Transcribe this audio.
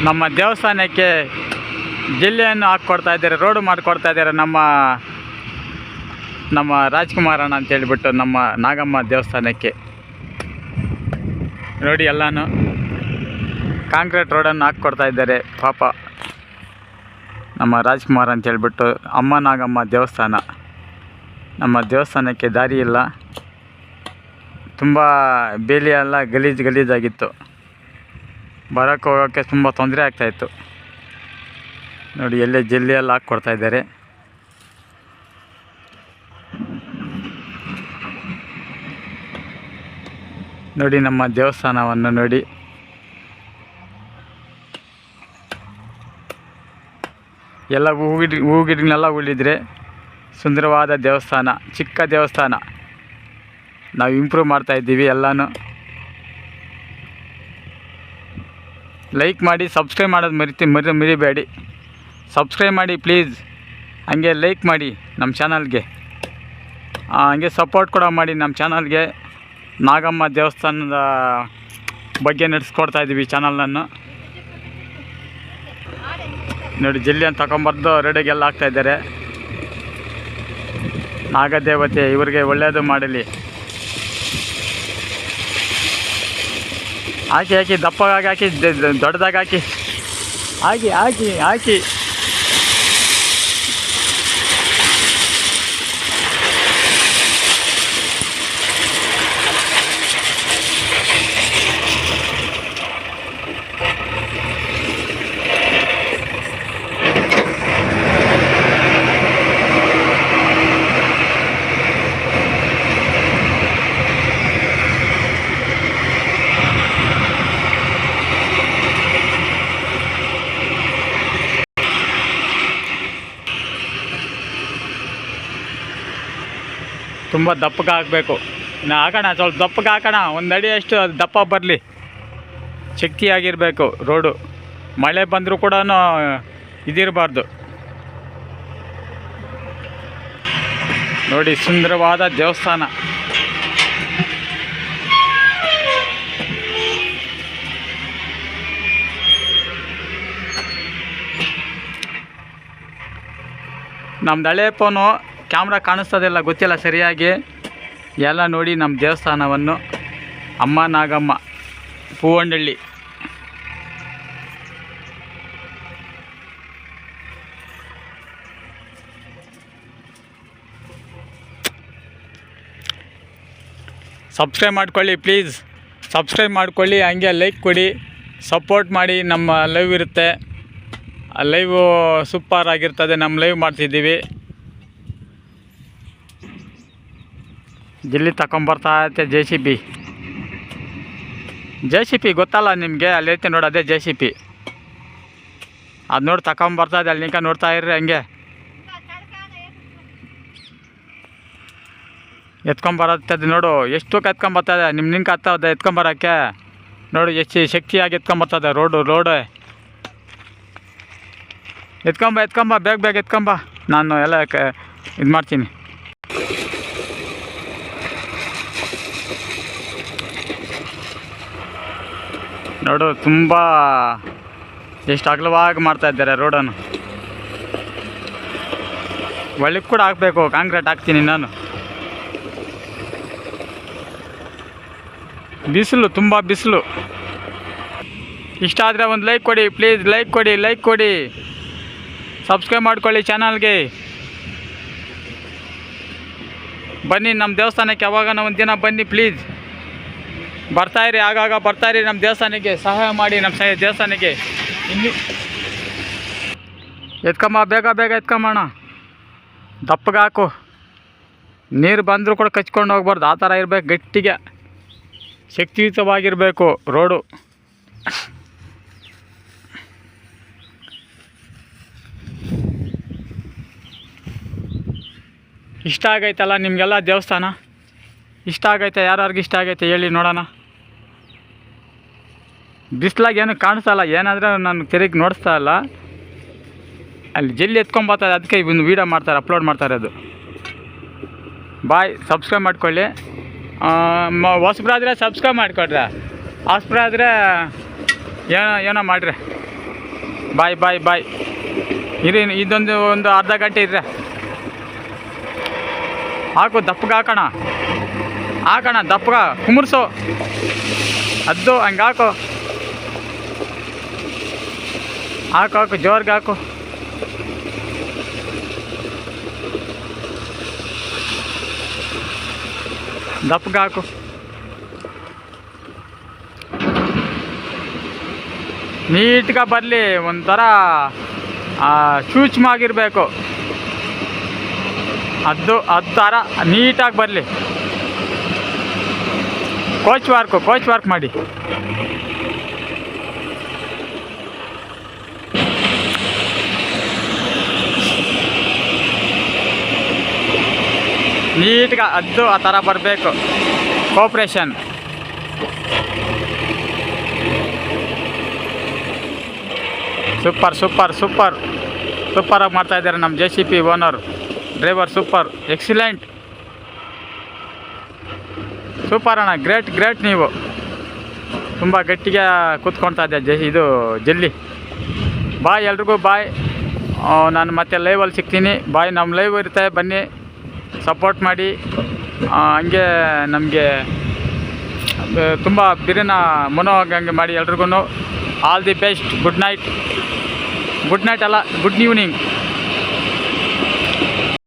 ನಮ್ಮ ದೇವಸ್ಥಾನಕ್ಕೆ ಜಿಲ್ಲೆಯನ್ನು ಹಾಕ್ಕೊಡ್ತಾ ಇದ್ದಾರೆ, ರೋಡು ಮಾಡಿಕೊಡ್ತಾ ಇದ್ದಾರೆ ನಮ್ಮ ರಾಜ್ಕುಮಾರಣ್ಣ ಅಂತೇಳಿಬಿಟ್ಟು ನಮ್ಮ ನಾಗಮ್ಮ ದೇವಸ್ಥಾನಕ್ಕೆ. ನೋಡಿ ಎಲ್ಲನೂ ಕಾಂಕ್ರೀಟ್ ರೋಡನ್ನು ಹಾಕ್ಕೊಡ್ತಾ ಇದ್ದಾರೆ ಪಾಪ ನಮ್ಮ ರಾಜ್ಕುಮಾರ್ ಅಂತೇಳ್ಬಿಟ್ಟು. ಅಮ್ಮ ನಾಗಮ್ಮ ದೇವಸ್ಥಾನ, ನಮ್ಮ ದೇವಸ್ಥಾನಕ್ಕೆ ದಾರಿ ಇಲ್ಲ, ತುಂಬ ಬೇಲಿ ಎಲ್ಲ ಗಲೀಜಾಗಿತ್ತು, ಬರೋಕ್ಕೆ ಹೋಗೋಕ್ಕೆ ತುಂಬ ತೊಂದರೆ ಆಗ್ತಾಯಿತ್ತು. ನೋಡಿ ಎಲ್ಲೇ ಜಲ್ಲಿ ಹಾಕ್ಕೊಡ್ತಾ ಇದ್ದಾರೆ. ನೋಡಿ ನಮ್ಮ ದೇವಸ್ಥಾನವನ್ನು ನೋಡಿ, ಎಲ್ಲ ಹೂಗಿಡನೆಲ್ಲ ಉಳಿದ್ರೆ ಸುಂದರವಾದ ದೇವಸ್ಥಾನ, ಚಿಕ್ಕ ದೇವಸ್ಥಾನ. ನಾವು ಇಂಪ್ರೂವ್ ಮಾಡ್ತಾಯಿದ್ದೀವಿ ಎಲ್ಲನೂ. ಲೈಕ್ ಮಾಡಿ, ಸಬ್ಸ್ಕ್ರೈಬ್ ಮಾಡೋದು ಮರಿಬೇಡಿ. ಸಬ್ಸ್ಕ್ರೈಬ್ ಮಾಡಿ ಪ್ಲೀಸ್, ಹಂಗೆ ಲೈಕ್ ಮಾಡಿ ನಮ್ಮ ಚಾನಲ್ಗೆ, ಹಂಗೆ ಸಪೋರ್ಟ್ ಕೂಡ ಮಾಡಿ ನಮ್ಮ ಚಾನಲ್ಗೆ. ನಾಗಮ್ಮ ದೇವಸ್ಥಾನದ ಬಗ್ಗೆ ನಡೆಸ್ಕೊಡ್ತಾಯಿದ್ದೀವಿ ಚಾನಲನ್ನು. ನೋಡಿ ಜಲ್ಲಿಯನ್ನು ತಗೊಂಬರ್ದು ರೆಡಿಗೆಲ್ಲ ಹಾಕ್ತಾಯಿದ್ದಾರೆ. ನಾಗದೇವತೆ ಇವರಿಗೆ ಒಳ್ಳೆಯದು ಮಾಡಲಿ. ಹಾಕಿ ದಪ್ಪಗಾಗಿ ಹಾಕಿ, ದೊಡ್ಡದಾಗಿ ಹಾಕಿ. ತುಂಬ ದಪ್ಪಗೆ ಹಾಕಬೇಕು. ಹಾಕೋಣ, ಸ್ವಲ್ಪ ದಪ್ಪಗೆ ಹಾಕೋಣ, ಒಂದು ಅಡಿ ಅಷ್ಟು ಅದು ದಪ್ಪ ಬರಲಿ, ಶಕ್ತಿಯಾಗಿರಬೇಕು ರೋಡು. ಮಳೆ ಬಂದರೂ ಕೂಡ ಇದಿರಬಾರ್ದು. ನೋಡಿ ಸುಂದರವಾದ ದೇವಸ್ಥಾನ. ನಮ್ದು ಹಳೆ ಫೋನು ಕ್ಯಾಮ್ರಾ ಕಾಣಿಸ್ತದಿಲ್ಲ, ಗೊತ್ತಿಲ್ಲ ಸರಿಯಾಗಿ. ಎಲ್ಲ ನೋಡಿ ನಮ್ಮ ದೇವಸ್ಥಾನವನ್ನು, ಅಮ್ಮ ನಾಗಮ್ಮ, ಹೂವಂಡಳ್ಳಿ. ಸಬ್ಸ್ಕ್ರೈಬ್ ಮಾಡ್ಕೊಳ್ಳಿ ಪ್ಲೀಸ್, ಸಬ್ಸ್ಕ್ರೈಬ್ ಮಾಡ್ಕೊಳ್ಳಿ, ಹಂಗೆ ಲೈಕ್ ಕೊಡಿ, ಸಪೋರ್ಟ್ ಮಾಡಿ. ನಮ್ಮ ಲೈವ್ ಇರುತ್ತೆ, ಆ ಲೈವು ಸೂಪರ್ ಆಗಿರ್ತದೆ. ನಮ್ಮ ಲೈವ್ ಮಾಡ್ತಿದ್ದೀವಿ. ಜಲ್ಲಿ ತಗೊಂಬರ್ತಾ ಇರುತ್ತೆ ಜೆ ಸಿ ಪಿ ಗೊತ್ತಲ್ಲ ನಿಮಗೆ, ಅಲ್ಲಿ ಐತೆ ನೋಡಿ, ಅದೇ ಜೆ ಸಿ ಪಿ. ಅದು ನೋಡಿ ತಗೊಂಬರ್ತಾ ಇದೆ, ಅಲ್ಲಿ ನಿಂಕ ನೋಡ್ತಾ ಇರ್ರಿ. ಹಂಗೆ ಎತ್ಕೊಂಬರತ್ತದು ನೋಡು, ಎಷ್ಟು ಎತ್ಕೊಂಬರ್ತದೆ. ನಿಂಕ ಹತ್ತದ ಎತ್ಕೊಂಬರೋಕ್ಕೆ ನೋಡು, ಎಷ್ಟು ಶಕ್ತಿಯಾಗಿ ಎತ್ಕೊಂಬರ್ತದೆ ರೋಡು. ಎತ್ಕೊಂಬ ಬೇಗ ಎತ್ಕೊಂಬ. ನಾನು ಎಲ್ಲ ಇದು ಮಾಡ್ತೀನಿ. ನೋಡು ತುಂಬ ಎಷ್ಟು ಅಗಲವಾಗಿ ಮಾಡ್ತಾಯಿದ್ದಾರೆ ರೋಡನ್ನು. ಒಳಗೆ ಕೂಡ ಹಾಕಬೇಕು, ಕಾಂಕ್ರೀಟ್ ಹಾಕ್ತೀನಿ ನಾನು. ಬಿಸಿಲು, ತುಂಬ ಬಿಸಿಲು. ಇಷ್ಟ ಆದರೆ ಒಂದು ಲೈಕ್ ಕೊಡಿ ಪ್ಲೀಸ್, ಲೈಕ್ ಕೊಡಿ. ಸಬ್ಸ್ಕ್ರೈಬ್ ಮಾಡ್ಕೊಳ್ಳಿ ಚಾನಲ್ಗೆ. ಬನ್ನಿ ನಮ್ಮ ದೇವಸ್ಥಾನಕ್ಕೆ, ಯಾವಾಗ ಒಂದು ದಿನ ಬನ್ನಿ ಪ್ಲೀಸ್. ಬರ್ತಾಯಿರಿ, ಆಗಾಗ ಬರ್ತಾಯಿರಿ ನಮ್ಮ ದೇವಸ್ಥಾನಕ್ಕೆ, ಸಹಾಯ ಮಾಡಿ ನಮ್ಮ ದೇವಸ್ಥಾನಕ್ಕೆ. ಇನ್ನು ಎತ್ಕೊಂಬ, ಬೇಗ ಎತ್ಕೊಂಬಣ್ಣ, ದಪ್ಪಗೆ ಹಾಕು. ನೀರು ಬಂದರೂ ಕೂಡ ಕಚ್ಕೊಂಡು ಹೋಗ್ಬಾರ್ದು, ಆ ಥರ ಇರಬೇಕು, ಗಟ್ಟಿಗೆ ಶಕ್ತಿಯುತವಾಗಿರಬೇಕು ರೋಡು. ಇಷ್ಟ ಆಗೈತಲ್ಲ ನಿಮಗೆಲ್ಲ ದೇವಸ್ಥಾನ? ಇಷ್ಟ ಆಗೈತೆ? ಯಾರ್ಯಾರಿಗೆ ಇಷ್ಟ ಆಗೈತೆ ಹೇಳಿ ನೋಡೋಣ. ಬಿಸ್ಲಾಗ ಏನು ಕಾಣಿಸ್ತಲ್ಲ, ಏನಾದರೂ ನಾನು ತಿರುಗಿ ನೋಡಿಸ್ತಾ ಇಲ್ಲ. ಅಲ್ಲಿ ಜಲ್ಲಿ ಎತ್ಕೊಂಬರ್ತದೆ, ಅದಕ್ಕೆ ಒಂದು ವೀಡಿಯೋ ಮಾಡ್ತಾರೆ, ಅಪ್ಲೋಡ್ ಮಾಡ್ತಾರೆ. ಅದು ಬಾಯ್. ಸಬ್ಸ್ಕ್ರೈಬ್ ಮಾಡ್ಕೊಳ್ಳಿ. ಹೊಸಬ್ರಾದರೆ ಸಬ್ಸ್ಕ್ರೈಬ್ ಮಾಡಿಕೊಡ್ರಿ, ಹೊಸಬ್ರಾದರೆ ಏನೋ ಮಾಡಿರಿ. ಬಾಯ್ ಬಾಯ್ ಬಾಯ್. ಇದೊಂದು ಅರ್ಧ ಗಂಟೆ ಇರ್ರೆ ಹಾಕು. ದಪ್ಪಗೆ ಹಾಕೋಣ ದಪ್ಪಗ ಕುಮರ್ಸು. ಅದು ಹಂಗೆ ಹಾಕು ಜೋರ್ಗೆ ಹಾಕು. ದಪ್ಪಗೆ ಹಾಕು. ನೀಟ್ಗೆ ಬರಲಿ, ಒಂಥರ ಸೂಕ್ಷ್ಮವಾಗಿರಬೇಕು. ಅದು ಥರ ನೀಟಾಗಿ ಬರಲಿ. ಕೋಚ್ ವರ್ಕ್ ಮಾಡಿ. ನೀಟ್ಗೆ ಅದು ಆ ಥರ ಬರಬೇಕು. ಕೋಪ್ರೇಷನ್. ಸೂಪರಾಗಿ ಮಾಡ್ತಾಯಿದ್ದಾರೆ ನಮ್ಮ JCP owner driver. Excellent, super ಅಣ್ಣ. ಗ್ರೇಟ್ ನೀವು. ತುಂಬ ಗಟ್ಟಿಗೆ ಕೂತ್ಕೊಳ್ತಾ ಇದ್ದೆ ಇದು ಜಲ್ಲಿ. ಬಾಯ್ ಎಲ್ರಿಗೂ ಬಾಯ್. ನಾನು ಮತ್ತೆ ಲೈವಲ್ಲಿ ಸಿಗ್ತೀನಿ. ಬಾಯ್. ನಮ್ಮ ಲೈವ್ ಇರುತ್ತೆ, ಬನ್ನಿ ಸಪೋರ್ಟ್ ಮಾಡಿ. ಹಂಗೆ ನಮಗೆ ತುಂಬ ಬಿರಿನ ಮನೋಹಂಗೆ ಮಾಡಿ ಎಲ್ರಿಗೂ. All the best. Good night ಅಲ್ಲ, ಗುಡ್ ಈವ್ನಿಂಗ್.